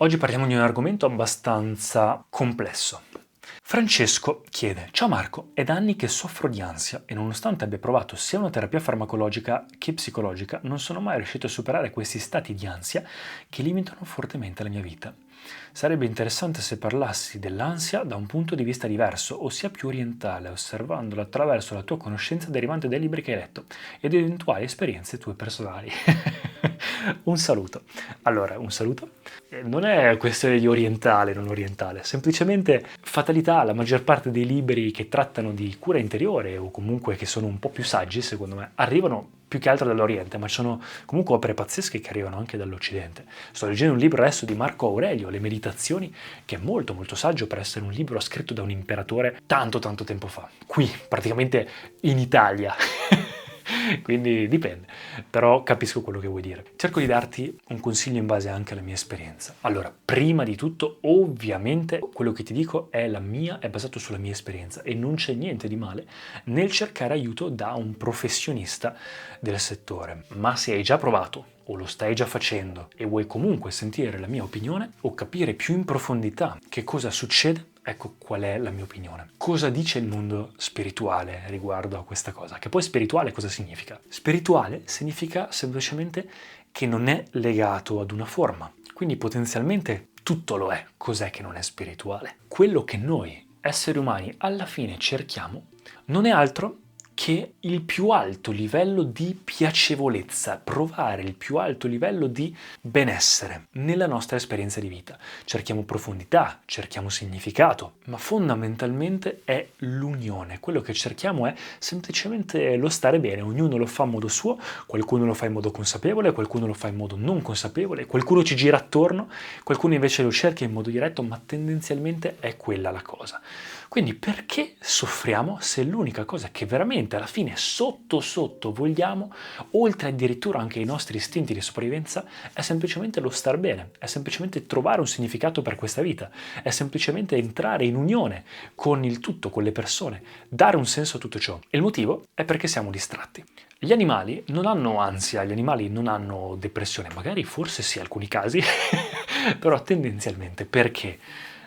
Oggi parliamo di un argomento abbastanza complesso. Francesco chiede: Ciao Marco, è da anni che soffro di ansia e nonostante abbia provato sia una terapia farmacologica che psicologica, non sono mai riuscito a superare questi stati di ansia che limitano fortemente la mia vita. Sarebbe interessante se parlassi dell'ansia da un punto di vista diverso, ossia più orientale, osservandola attraverso la tua conoscenza derivante dai libri che hai letto ed eventuali esperienze tue personali. Un saluto. Allora, un saluto. Non è questione di orientale, non orientale, semplicemente fatalità, la maggior parte dei libri che trattano di cura interiore o comunque che sono un po' più saggi, secondo me, arrivano più che altro dall'Oriente, ma ci sono comunque opere pazzesche che arrivano anche dall'Occidente. Sto leggendo un libro adesso di Marco Aurelio, Le Meditazioni, che è molto molto saggio per essere un libro scritto da un imperatore tanto tanto tempo fa, qui praticamente in Italia. Quindi dipende, però capisco quello che vuoi dire. Cerco di darti un consiglio in base anche alla mia esperienza. Allora, prima di tutto, ovviamente, quello che ti dico è basato sulla mia esperienza e non c'è niente di male nel cercare aiuto da un professionista del settore. Ma se hai già provato o lo stai già facendo e vuoi comunque sentire la mia opinione o capire più in profondità che cosa succede, ecco qual è la mia opinione. Cosa dice il mondo spirituale riguardo a questa cosa? Che poi spirituale cosa significa? Spirituale significa semplicemente che non è legato ad una forma, quindi potenzialmente tutto lo è. Cos'è che non è spirituale? Quello che noi, esseri umani, alla fine cerchiamo non è altro che il più alto livello di piacevolezza, provare il più alto livello di benessere nella nostra esperienza di vita. Cerchiamo profondità, cerchiamo significato, ma fondamentalmente è l'unione. Quello che cerchiamo è semplicemente lo stare bene, ognuno lo fa a modo suo, qualcuno lo fa in modo consapevole, qualcuno lo fa in modo non consapevole, qualcuno ci gira attorno, qualcuno invece lo cerca in modo diretto, ma tendenzialmente è quella la cosa. Quindi perché soffriamo se l'unica cosa che veramente alla fine sotto sotto vogliamo, oltre addirittura anche ai nostri istinti di sopravvivenza, è semplicemente lo star bene, è semplicemente trovare un significato per questa vita, è semplicemente entrare in unione con il tutto, con le persone, dare un senso a tutto ciò. E il motivo è perché siamo distratti. Gli animali non hanno ansia, gli animali non hanno depressione, magari forse sì in alcuni casi, però tendenzialmente perché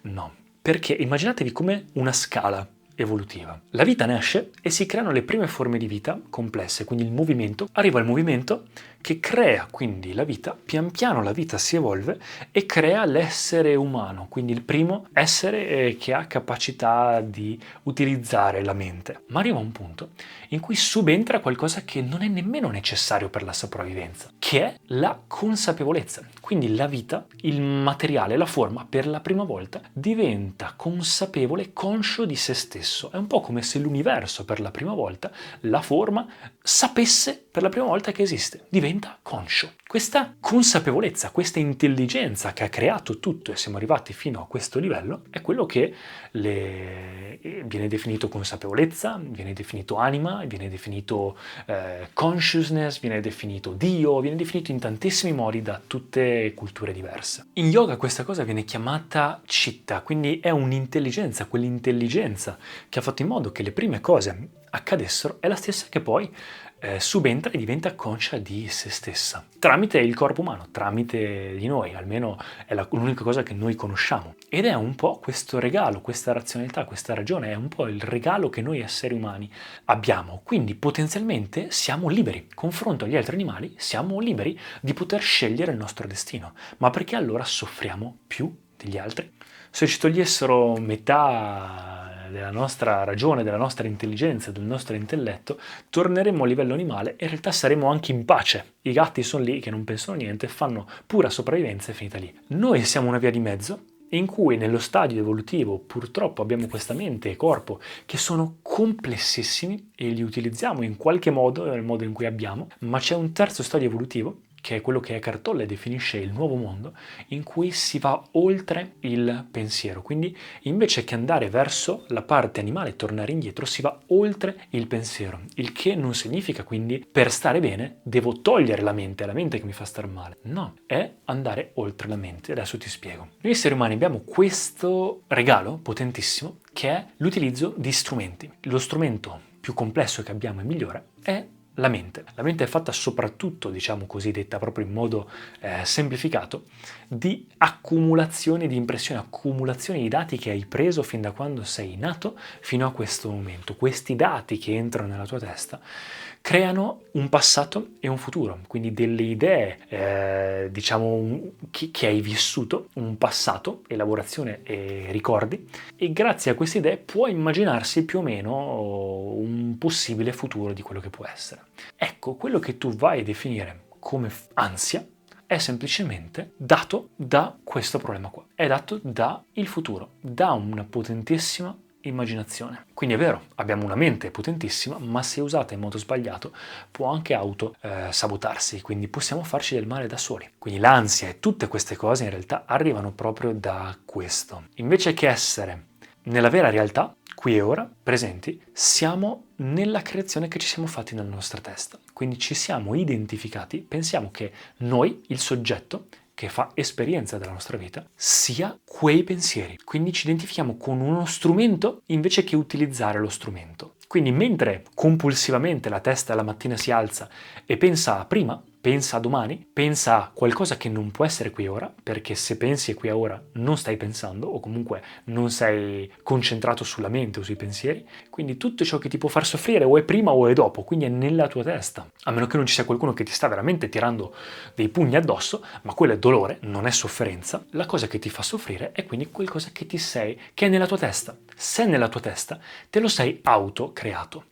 no? Perché immaginatevi come una scala evolutiva. La vita nasce e si creano le prime forme di vita complesse, quindi il movimento, arriva il movimento che crea quindi la vita, pian piano la vita si evolve e crea l'essere umano, quindi il primo essere che ha capacità di utilizzare la mente. Ma arriva un punto in cui subentra qualcosa che non è nemmeno necessario per la sopravvivenza, che è la consapevolezza. Quindi la vita, il materiale, la forma, per la prima volta diventa consapevole, conscio di se stesso. È un po' come se l'universo per la prima volta, la forma, sapesse per la prima volta che esiste, diventa conscio. Questa consapevolezza, questa intelligenza che ha creato tutto e siamo arrivati fino a questo livello, è quello che viene definito consapevolezza, viene definito anima, viene definito consciousness, viene definito Dio, viene definito in tantissimi modi da tutte culture diverse. In yoga questa cosa viene chiamata citta, quindi è un'intelligenza, quell'intelligenza che ha fatto in modo che le prime cose accadessero è la stessa che poi subentra e diventa conscia di se stessa, tramite il corpo umano, tramite di noi, almeno è l'unica cosa che noi conosciamo. Ed è un po' questo regalo, questa razionalità, questa ragione, è un po' il regalo che noi esseri umani abbiamo. Quindi potenzialmente siamo liberi, confronto agli altri animali, siamo liberi di poter scegliere il nostro destino. Ma perché allora soffriamo più degli altri? Se ci togliessero metà della nostra ragione, della nostra intelligenza, del nostro intelletto, torneremmo a livello animale e in realtà saremmo anche in pace. I gatti sono lì che non pensano a niente, fanno pura sopravvivenza e finita lì. Noi siamo una via di mezzo in cui nello stadio evolutivo purtroppo abbiamo questa mente e corpo che sono complessissimi e li utilizziamo in qualche modo, nel modo in cui abbiamo, ma c'è un terzo stadio evolutivo che è quello che Eckhart Tolle definisce il nuovo mondo, in cui si va oltre il pensiero. Quindi invece che andare verso la parte animale e tornare indietro, si va oltre il pensiero, il che non significa quindi per stare bene devo togliere la mente, è la mente che mi fa star male. No, è andare oltre la mente. Adesso ti spiego. Noi esseri umani abbiamo questo regalo potentissimo che è l'utilizzo di strumenti. Lo strumento più complesso che abbiamo e migliore è la mente. La mente è fatta soprattutto, diciamo così, detta proprio in modo semplificato, di accumulazione di impressioni, accumulazione di dati che hai preso fin da quando sei nato fino a questo momento. Questi dati che entrano nella tua testa creano un passato e un futuro, quindi delle idee, che hai vissuto, un passato, elaborazione e ricordi, e grazie a queste idee puoi immaginarsi più o meno un possibile futuro di quello che può essere. Ecco, quello che tu vai a definire come ansia è semplicemente dato da questo problema qua, è dato da il futuro, da una potentissima immaginazione. Quindi è vero, abbiamo una mente potentissima, ma se usata in modo sbagliato può anche sabotarsi, quindi possiamo farci del male da soli. Quindi l'ansia e tutte queste cose in realtà arrivano proprio da questo. Invece che essere nella vera realtà, qui e ora, presenti, siamo nella creazione che ci siamo fatti nella nostra testa. Quindi ci siamo identificati, pensiamo che noi, il soggetto, che fa esperienza della nostra vita, sia quei pensieri. Quindi ci identifichiamo con uno strumento invece che utilizzare lo strumento. Quindi mentre compulsivamente la testa la mattina si alza e pensa a prima, pensa a domani, pensa a qualcosa che non può essere qui e ora, perché se pensi qui e ora non stai pensando o comunque non sei concentrato sulla mente o sui pensieri, quindi tutto ciò che ti può far soffrire o è prima o è dopo, quindi è nella tua testa. A meno che non ci sia qualcuno che ti sta veramente tirando dei pugni addosso, ma quello è dolore, non è sofferenza. La cosa che ti fa soffrire è quindi qualcosa che che è nella tua testa. Se è nella tua testa, te lo sei auto-creato.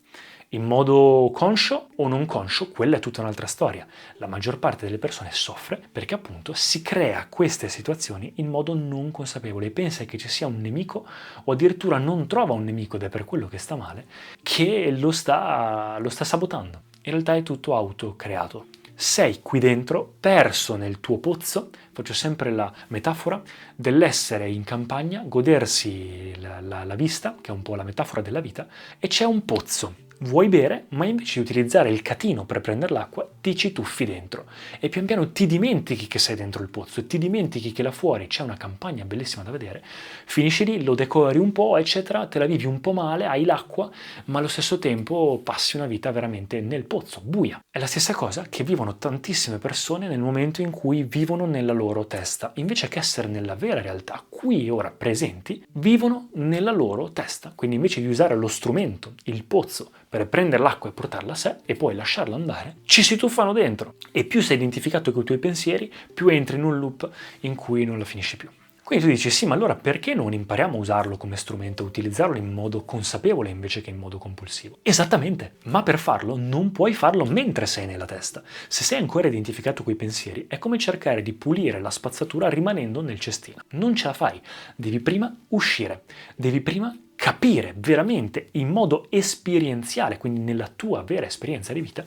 In modo conscio o non conscio, quella è tutta un'altra storia. La maggior parte delle persone soffre perché appunto si crea queste situazioni in modo non consapevole e pensa che ci sia un nemico o addirittura non trova un nemico ed è per quello che sta male, che lo sta sabotando. In realtà è tutto autocreato. Sei qui dentro, perso nel tuo pozzo, faccio sempre la metafora dell'essere in campagna, godersi la vista, che è un po' la metafora della vita, e c'è un pozzo. Vuoi bere, ma invece di utilizzare il catino per prendere l'acqua, ti ci tuffi dentro e pian piano ti dimentichi che sei dentro il pozzo e ti dimentichi che là fuori c'è una campagna bellissima da vedere, finisci lì, lo decori un po', eccetera, te la vivi un po' male, hai l'acqua, ma allo stesso tempo passi una vita veramente nel pozzo, buia. È la stessa cosa che vivono tantissime persone nel momento in cui vivono nella loro testa, invece che essere nella vera realtà, qui e ora presenti, vivono nella loro testa, quindi invece di usare lo strumento, il pozzo, per prendere l'acqua e portarla a sé e poi lasciarla andare, ci si tuffano dentro e più sei identificato con i tuoi pensieri, più entri in un loop in cui non la finisci più. Quindi tu dici, sì, ma allora perché non impariamo a usarlo come strumento, a utilizzarlo in modo consapevole invece che in modo compulsivo? Esattamente, ma per farlo non puoi farlo mentre sei nella testa. Se sei ancora identificato coi pensieri, è come cercare di pulire la spazzatura rimanendo nel cestino. Non ce la fai, devi prima uscire, devi prima capire veramente in modo esperienziale, quindi nella tua vera esperienza di vita,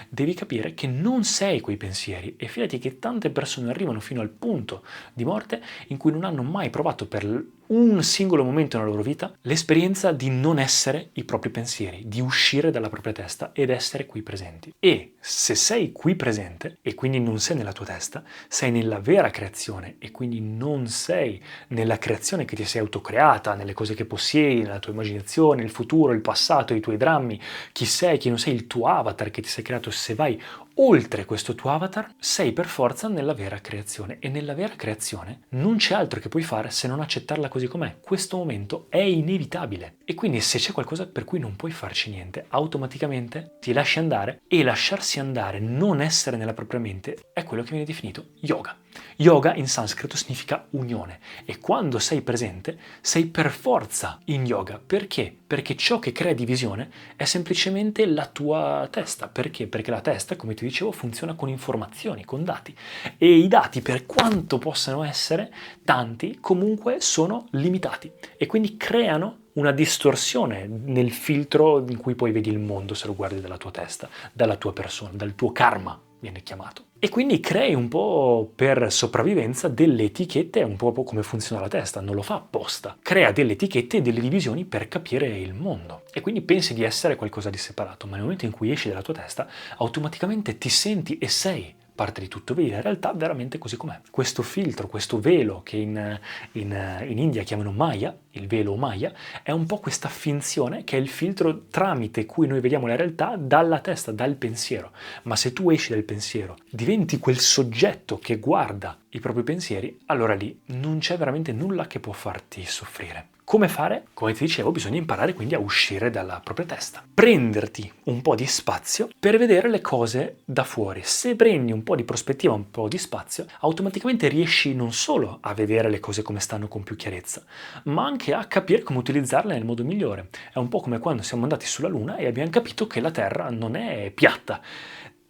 devi capire che non sei quei pensieri e fidati che tante persone arrivano fino al punto di morte in cui non hanno mai provato per un singolo momento nella loro vita l'esperienza di non essere i propri pensieri, di uscire dalla propria testa ed essere qui presenti. E se sei qui presente e quindi non sei nella tua testa, sei nella vera creazione e quindi non sei nella creazione che ti sei autocreata, nelle cose che possiedi, nella tua immaginazione, il futuro, il passato, i tuoi drammi, chi sei, chi non sei, il tuo avatar che ti sei creato, se vai oltre questo tuo avatar, sei per forza nella vera creazione e nella vera creazione non c'è altro che puoi fare se non accettarla così com'è. Questo momento è inevitabile e quindi se c'è qualcosa per cui non puoi farci niente, automaticamente ti lasci andare e lasciarsi andare, non essere nella propria mente, è quello che viene definito yoga. Yoga in sanscrito significa unione e quando sei presente sei per forza in yoga. Perché? Perché ciò che crea divisione è semplicemente la tua testa. Perché? Perché la testa, come ti dicevo, funziona con informazioni, con dati e i dati, per quanto possano essere tanti, comunque sono limitati e quindi creano una distorsione nel filtro in cui poi vedi il mondo se lo guardi dalla tua testa, dalla tua persona, dal tuo karma viene chiamato. E quindi crei un po' per sopravvivenza delle etichette, un po' come funziona la testa, non lo fa apposta. Crea delle etichette e delle divisioni per capire il mondo. E quindi pensi di essere qualcosa di separato, ma nel momento in cui esci dalla tua testa, automaticamente ti senti e sei parte di tutto, vedi la realtà veramente così com'è. Questo filtro, questo velo che in India chiamano Maya, il velo o maglia, è un po' questa finzione che è il filtro tramite cui noi vediamo la realtà dalla testa, dal pensiero. Ma se tu esci dal pensiero, diventi quel soggetto che guarda i propri pensieri, allora lì non c'è veramente nulla che può farti soffrire. Come fare? Come ti dicevo, bisogna imparare quindi a uscire dalla propria testa. Prenderti un po' di spazio per vedere le cose da fuori. Se prendi un po' di prospettiva, un po' di spazio, automaticamente riesci non solo a vedere le cose come stanno con più chiarezza, ma anche a capire come utilizzarle nel modo migliore. È un po' come quando siamo andati sulla Luna e abbiamo capito che la Terra non è piatta.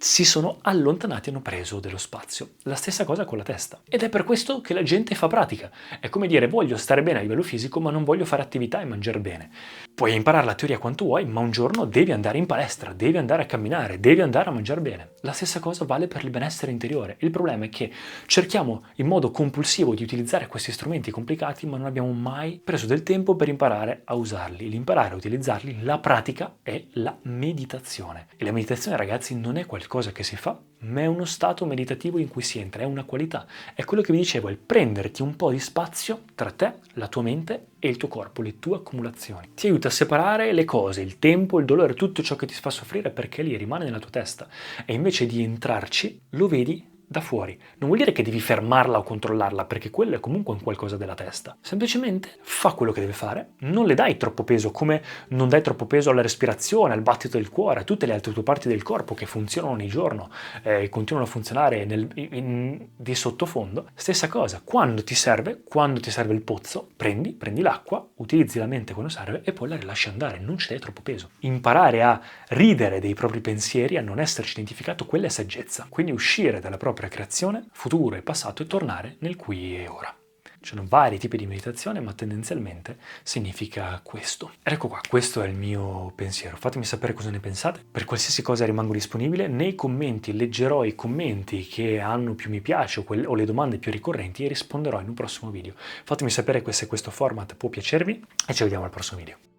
Si sono allontanati e hanno preso dello spazio. La stessa cosa con la testa. Ed è per questo che la gente fa pratica. È come dire: voglio stare bene a livello fisico, ma non voglio fare attività e mangiare bene. Puoi imparare la teoria quanto vuoi, ma un giorno devi andare in palestra, devi andare a camminare, devi andare a mangiare bene. La stessa cosa vale per il benessere interiore. Il problema è che cerchiamo in modo compulsivo di utilizzare questi strumenti complicati, ma non abbiamo mai preso del tempo per imparare a usarli. L'imparare a utilizzarli, la pratica è la meditazione. E la meditazione, ragazzi, non è qualcosa che si fa, ma è uno stato meditativo in cui si entra, è una qualità. È quello che vi dicevo, è il prenderti un po' di spazio tra te, la tua mente e il tuo corpo, le tue accumulazioni. Ti aiuta a separare le cose, il tempo, il dolore, tutto ciò che ti fa soffrire, perché lì rimane nella tua testa. E invece di entrarci, lo vedi da fuori. Non vuol dire che devi fermarla o controllarla, perché quello è comunque un qualcosa della testa. Semplicemente fa quello che deve fare, non le dai troppo peso, come non dai troppo peso alla respirazione, al battito del cuore, a tutte le altre tue parti del corpo che funzionano ogni giorno e continuano a funzionare di sottofondo. Stessa cosa, quando ti serve il pozzo, prendi l'acqua, utilizzi la mente quando serve e poi la rilasci andare, non ci dai troppo peso. Imparare a ridere dei propri pensieri, a non esserci identificato, quella è saggezza. Quindi uscire dalla propria creazione, futuro e passato, e tornare nel qui e ora. Ci sono vari tipi di meditazione, ma tendenzialmente significa questo. Ed ecco qua, questo è il mio pensiero. Fatemi sapere cosa ne pensate. Per qualsiasi cosa rimango disponibile. Nei commenti leggerò i commenti che hanno più mi piace o le domande più ricorrenti e risponderò in un prossimo video. Fatemi sapere se questo format può piacervi e ci vediamo al prossimo video.